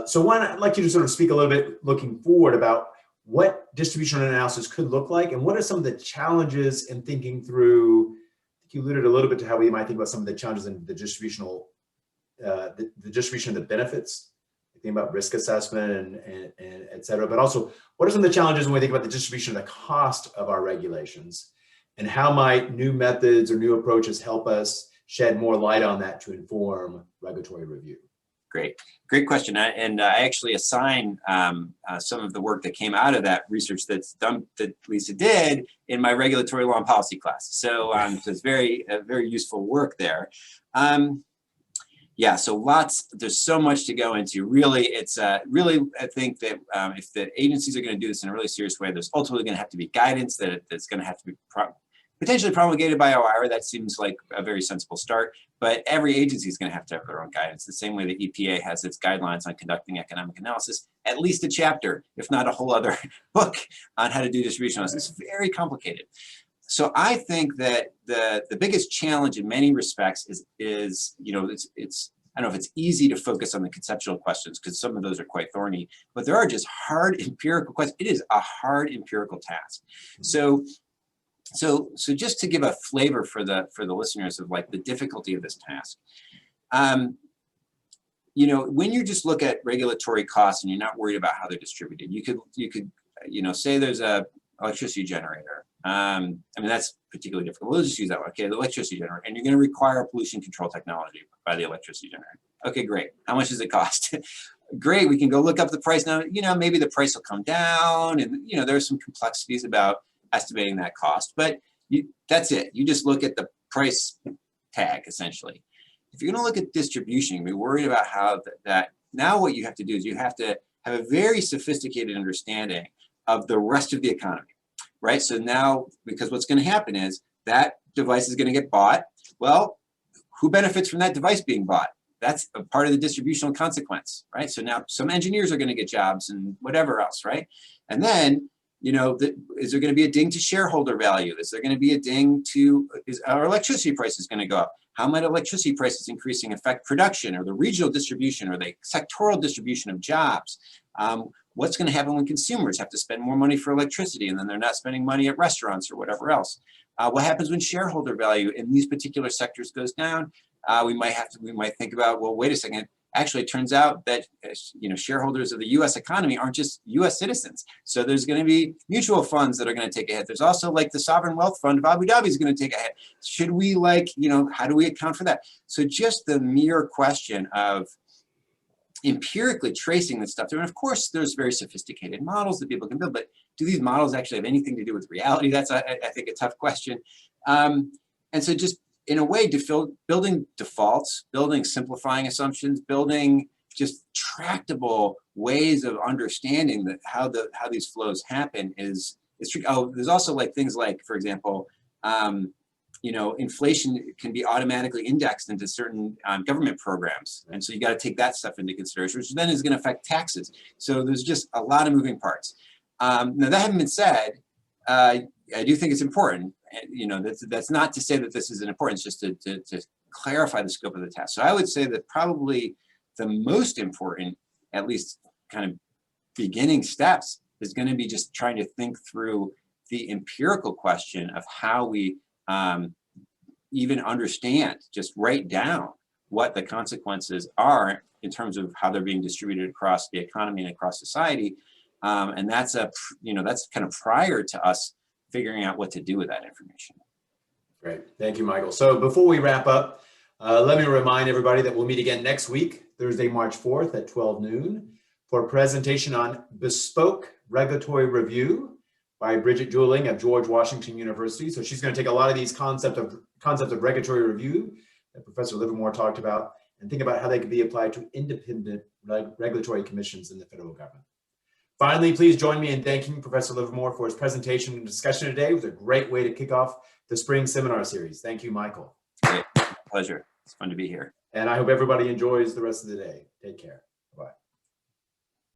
So one, I'd like you to sort of speak a little bit looking forward about what distributional analysis could look like, and what are some of the challenges in thinking through, I think you alluded a little bit to how we might think about some of the challenges in the distributional, the distribution of the benefits, think about risk assessment and et cetera, but also what are some of the challenges when we think about the distribution of the cost of our regulations, and how might new methods or new approaches help us shed more light on that to inform regulatory review? Great question. And I actually assign some of the work that came out of that research that Lisa did in my regulatory law and policy class. So it's very useful work there. Yeah, so there's so much to go into. Really, it's really, I think that if the agencies are going to do this in a really serious way, there's ultimately going to have to be guidance that's going to have to be potentially promulgated by OIRA. That seems like a very sensible start, but every agency is going to have their own guidance, the same way the EPA has its guidelines on conducting economic analysis, at least a chapter, if not a whole other book on how to do distribution analysis. It's very complicated. So I think that the biggest challenge in many respects is you know, it's I don't know if it's easy to focus on the conceptual questions because some of those are quite thorny, but there are just hard empirical questions. It is a hard empirical task. So just to give a flavor for the listeners of like the difficulty of this task, you know, when you just look at regulatory costs and you're not worried about how they're distributed, you could you know, say there's a electricity generator. I mean, that's particularly difficult. We'll just use that one. Okay, the electricity generator, and you're going to require pollution control technology by the electricity generator. Okay, great. How much does it cost? Great, we can go look up the price now. You know, maybe the price will come down, and you know, there's some complexities about estimating that cost, but that's it. You just look at the price tag, essentially. If you're going to look at distribution, be worried about how that. Now, what you have to do is you have to have a very sophisticated understanding of the rest of the economy. Right. So now, because what's going to happen is that device is going to get bought. Well, who benefits from that device being bought? That's a part of the distributional consequence. Right. So now some engineers are going to get jobs and whatever else. Right. And then, you know, is there going to be a ding to shareholder value? Is there going to be a ding to our electricity prices going to go up? How might electricity prices increasing affect production or the regional distribution or the sectoral distribution of jobs? What's going to happen when consumers have to spend more money for electricity and then they're not spending money at restaurants or whatever else? What happens when shareholder value in these particular sectors goes down? We might think about, well, wait a second. Actually, it turns out that you know, shareholders of the U.S. economy aren't just U.S. citizens. So there's going to be mutual funds that are going to take a hit. There's also like the sovereign wealth fund of Abu Dhabi is going to take a hit. Should we you know, how do we account for that? So just the mere question of empirically tracing this stuff through. And of course, there's very sophisticated models that people can build, but do these models actually have anything to do with reality? That's, I think, a tough question. And so just in a way, building defaults, building simplifying assumptions, building just tractable ways of understanding that how these flows happen is tricky. Oh, there's also like things like, for example, you know, inflation can be automatically indexed into certain government programs. And so you got to take that stuff into consideration, which then is going to affect taxes. So there's just a lot of moving parts. Now, that having been said, I do think it's important. You know, that's not to say that this isn't important, it's just to clarify the scope of the task. So I would say that probably the most important, at least kind of beginning steps, is going to be just trying to think through the empirical question of how we even understand, just write down what the consequences are in terms of how they're being distributed across the economy and across society. And that's that's kind of prior to us figuring out what to do with that information. Great, thank you, Michael. So before we wrap up, let me remind everybody that we'll meet again next week, Thursday, March 4th at 12 noon for a presentation on bespoke regulatory review by Bridget Jueling of George Washington University. So she's going to take a lot of these concepts of regulatory review that Professor Livermore talked about and think about how they can be applied to independent regulatory commissions in the federal government. Finally, please join me in thanking Professor Livermore for his presentation and discussion today. It was a great way to kick off the spring seminar series. Thank you, Michael. Great. Pleasure. It's fun to be here. And I hope everybody enjoys the rest of the day. Take care.